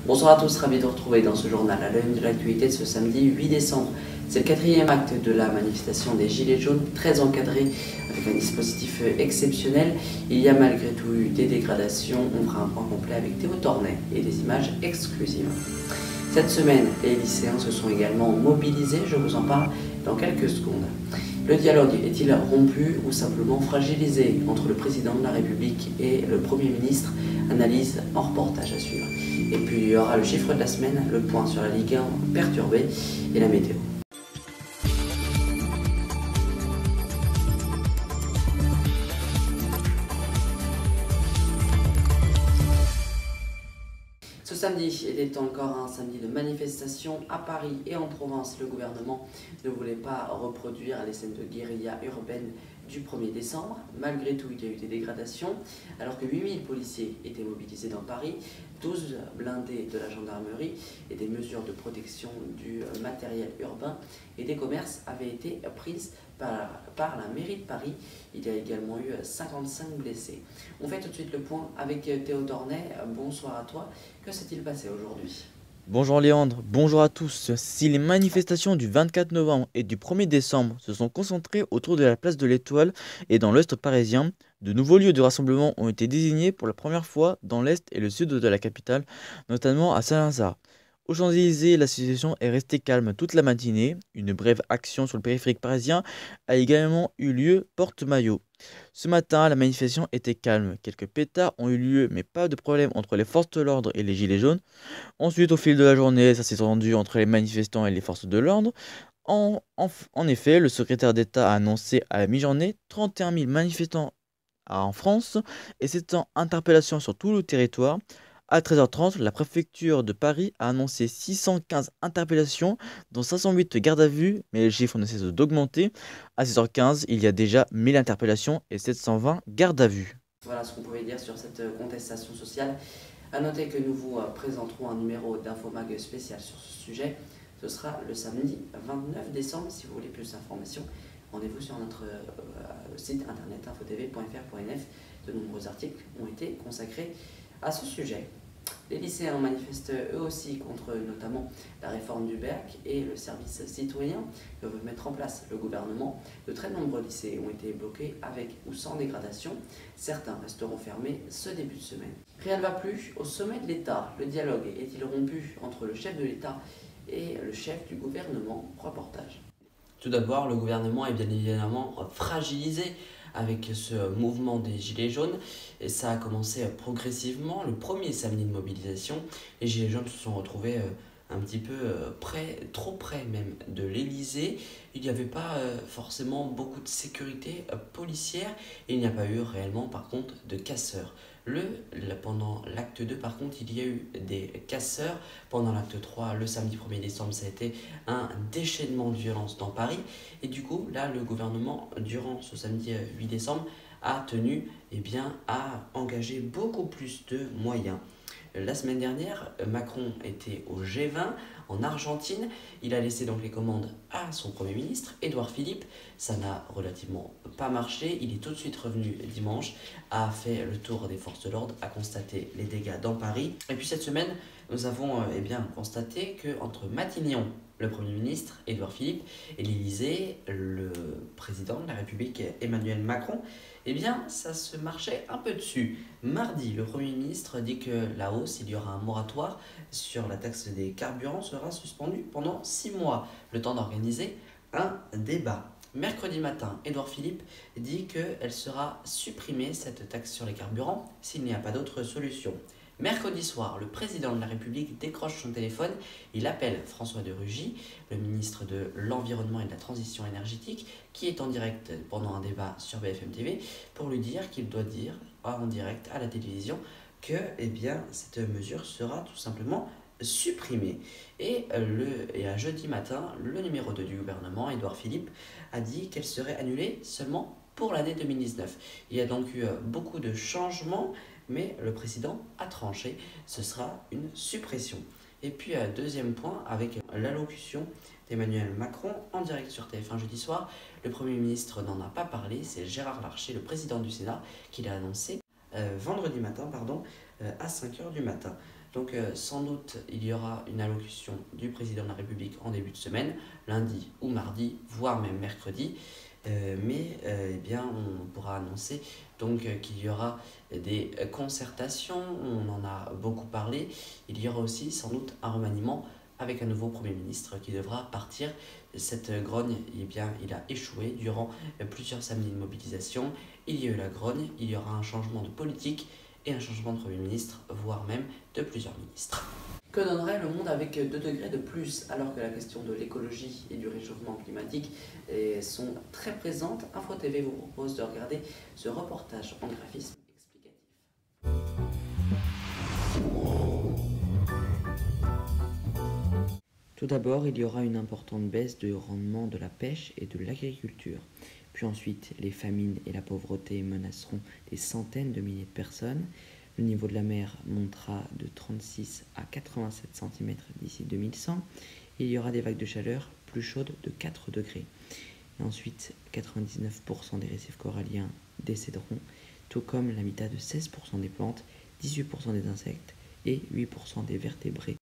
Bonsoir à tous, ravi de vous retrouver dans ce journal à l'une de l'actualité de ce samedi 8 décembre. C'est le quatrième acte de la manifestation des Gilets jaunes, très encadré avec un dispositif exceptionnel. Il y a malgré tout eu des dégradations. On fera un point complet avec Théo Tornet et des images exclusives. Cette semaine, les lycéens se sont également mobilisés, je vous en parle dans quelques secondes. Le dialogue est-il rompu ou simplement fragilisé entre le président de la République et le Premier ministre? Analyse en reportage à suivre. Et puis il y aura le chiffre de la semaine, le point sur la Ligue 1 perturbée et la météo. Ce samedi était encore un samedi de manifestation à Paris et en Provence. Le gouvernement ne voulait pas reproduire les scènes de guérilla urbaine du 1er décembre. Malgré tout, il y a eu des dégradations. Alors que 8000 policiers étaient mobilisés dans Paris, 12 blindés de la gendarmerie et des mesures de protection du matériel urbain et des commerces avaient été prises par la mairie de Paris. Il y a également eu 55 blessés. On fait tout de suite le point avec Théo Tornet. Bonsoir à toi. Que s'est-il passé aujourd'hui ? Bonjour Léandre, bonjour à tous. Si les manifestations du 24 novembre et du 1er décembre se sont concentrées autour de la place de l'Étoile et dans l'Ouest parisien, de nouveaux lieux de rassemblement ont été désignés pour la première fois dans l'Est et le Sud de la capitale, notamment à Saint-Lazare. Aux Champs-Élysées, la situation est restée calme toute la matinée. Une brève action sur le périphérique parisien a également eu lieu porte-maillot. Ce matin, la manifestation était calme. Quelques pétards ont eu lieu, mais pas de problème entre les forces de l'ordre et les gilets jaunes. Ensuite, au fil de la journée, ça s'est tendu entre les manifestants et les forces de l'ordre. En effet, le secrétaire d'État a annoncé à la mi-journée 31 000 manifestants en France et c'est en interpellation sur tout le territoire. À 13h30, la préfecture de Paris a annoncé 615 interpellations, dont 508 gardes à vue, mais les chiffres ne cessent d'augmenter. À 16h15, il y a déjà 1000 interpellations et 720 gardes à vue. Voilà ce qu'on pouvait dire sur cette contestation sociale. A noter que nous vous présenterons un numéro d'Infomag spécial sur ce sujet. Ce sera le samedi 29 décembre. Si vous voulez plus d'informations, rendez-vous sur notre site internet infotv.fr.nf. De nombreux articles ont été consacrés à ce sujet. Les lycéens manifestent eux aussi contre notamment la réforme du BERC et le service citoyen que veut mettre en place le gouvernement. De très nombreux lycées ont été bloqués avec ou sans dégradation. Certains resteront fermés ce début de semaine. Rien ne va plus au sommet de l'État. Le dialogue est-il rompu entre le chef de l'État et le chef du gouvernement? Reportage. Tout d'abord, le gouvernement est bien évidemment fragilisé avec ce mouvement des Gilets jaunes. Et ça a commencé progressivement. Le premier samedi de mobilisation, les Gilets jaunes se sont retrouvés un petit peu près, trop près même de l'Élysée. Il n'y avait pas forcément beaucoup de sécurité policière. Et il n'y a pas eu réellement par contre de casseurs. Pendant l'acte 2, par contre, il y a eu des casseurs. Pendant l'acte 3, le samedi 1er décembre, ça a été un déchaînement de violence dans Paris. Et du coup, là, le gouvernement, durant ce samedi 8 décembre, a tenu à engager beaucoup plus de moyens. La semaine dernière, Macron était au G20 en Argentine. Il a laissé donc les commandes à son Premier ministre, Édouard Philippe. Ça n'a relativement pas marché. Il est tout de suite revenu dimanche, a fait le tour des forces de l'ordre, a constaté les dégâts dans Paris. Et puis cette semaine, nous avons constaté qu'entre Matignon, le Premier ministre, Édouard Philippe, et l'Élysée, le président de la République, Emmanuel Macron, ça se marchait un peu dessus. Mardi, le Premier ministre dit que la hausse, il y aura un moratoire sur la taxe des carburants, sera suspendue pendant 6 mois, le temps d'organiser un débat. Mercredi matin, Édouard Philippe dit qu'elle sera supprimée, cette taxe sur les carburants, s'il n'y a pas d'autre solution. Mercredi soir, le président de la République décroche son téléphone, il appelle François de Rugy, le ministre de l'Environnement et de la Transition énergétique, qui est en direct pendant un débat sur BFM TV, pour lui dire qu'il doit dire en direct à la télévision que cette mesure sera tout simplement supprimée. Et à jeudi matin, le numéro 2 du gouvernement, Édouard Philippe, a dit qu'elle serait annulée seulement pour l'année 2019. Il y a donc eu beaucoup de changements, mais le président a tranché, ce sera une suppression. Et puis, deuxième point, avec l'allocution d'Emmanuel Macron en direct sur TF1 jeudi soir, le Premier ministre n'en a pas parlé, c'est Gérard Larcher, le président du Sénat, qui l'a annoncé vendredi matin à 5h du matin. Donc sans doute il y aura une allocution du président de la République en début de semaine, lundi ou mardi, voire même mercredi. Eh bien, on pourra annoncer donc qu'il y aura des concertations, on en a beaucoup parlé. Il y aura aussi sans doute un remaniement avec un nouveau Premier ministre qui devra partir. Cette grogne, eh bien, il a échoué durant plusieurs samedis de mobilisation. Il y a eu la grogne, il y aura un changement de politique et un changement de Premier ministre, voire même de plusieurs ministres. Que donnerait le monde avec 2 degrés de plus, alors que la question de l'écologie et du réchauffement climatique sont très présentes? Info TV vous propose de regarder ce reportage en graphisme explicatif. Tout d'abord, il y aura une importante baisse de rendement de la pêche et de l'agriculture. Puis ensuite, les famines et la pauvreté menaceront des centaines de milliers de personnes. Le niveau de la mer montera de 36 à 87 cm d'ici 2100. Il y aura des vagues de chaleur plus chaudes de 4 degrés. Et ensuite, 99% des récifs coralliens décéderont, tout comme l'habitat de 16% des plantes, 18% des insectes et 8% des vertébrés.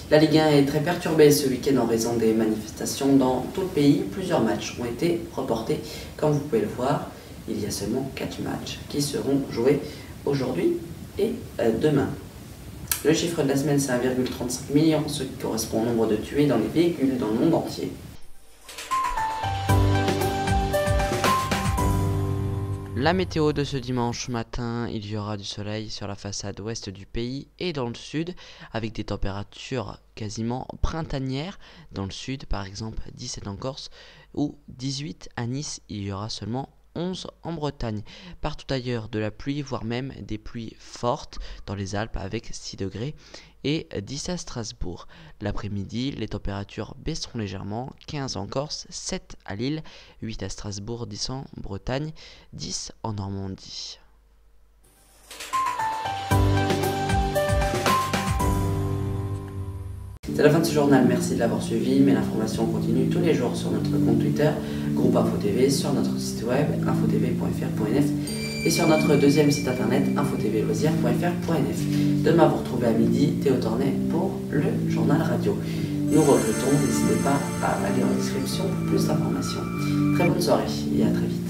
La Ligue 1 est très perturbée ce week-end en raison des manifestations dans tout le pays. Plusieurs matchs ont été reportés, comme vous pouvez le voir. Il y a seulement 4 matchs qui seront joués aujourd'hui et demain. Le chiffre de la semaine, c'est 1,35 million, ce qui correspond au nombre de tués dans les véhicules dans le monde entier. La météo de ce dimanche matin, il y aura du soleil sur la façade ouest du pays et dans le sud, avec des températures quasiment printanières. Dans le sud, par exemple, 17 en Corse ou 18 à Nice, il y aura seulement 11 en Bretagne. Partout ailleurs, de la pluie, voire même des pluies fortes dans les Alpes avec 6 degrés et 10 à Strasbourg. L'après-midi, les températures baisseront légèrement, 15 en Corse, 7 à Lille, 8 à Strasbourg, 10 en Bretagne, 10 en Normandie. C'est la fin de ce journal, merci de l'avoir suivi, mais l'information continue tous les jours sur notre compte Twitter, Groupe Info TV, sur notre site web infotv.fr.nf et sur notre deuxième site internet infotvloisirs.fr.nf. Demain vous retrouvez à midi Théo Tornet pour le journal radio. Nous recrutons, n'hésitez pas à aller en description pour plus d'informations. Très bonne soirée et à très vite.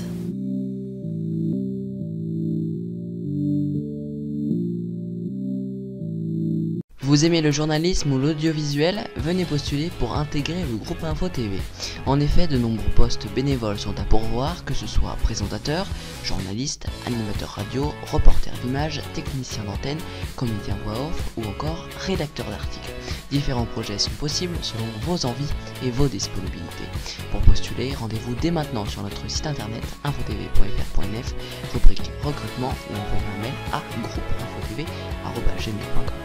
Vous aimez le journalisme ou l'audiovisuel? Venez postuler pour intégrer le groupe Info TV. En effet, de nombreux postes bénévoles sont à pourvoir, que ce soit présentateur, journaliste, animateur radio, reporter d'image, technicien d'antenne, comédien voix off ou encore rédacteur d'articles. Différents projets sont possibles selon vos envies et vos disponibilités. Pour postuler, rendez-vous dès maintenant sur notre site internet infotv.fr.nf, rubrique recrutement ou envoyez un mail à groupeinfotv@gmail.com.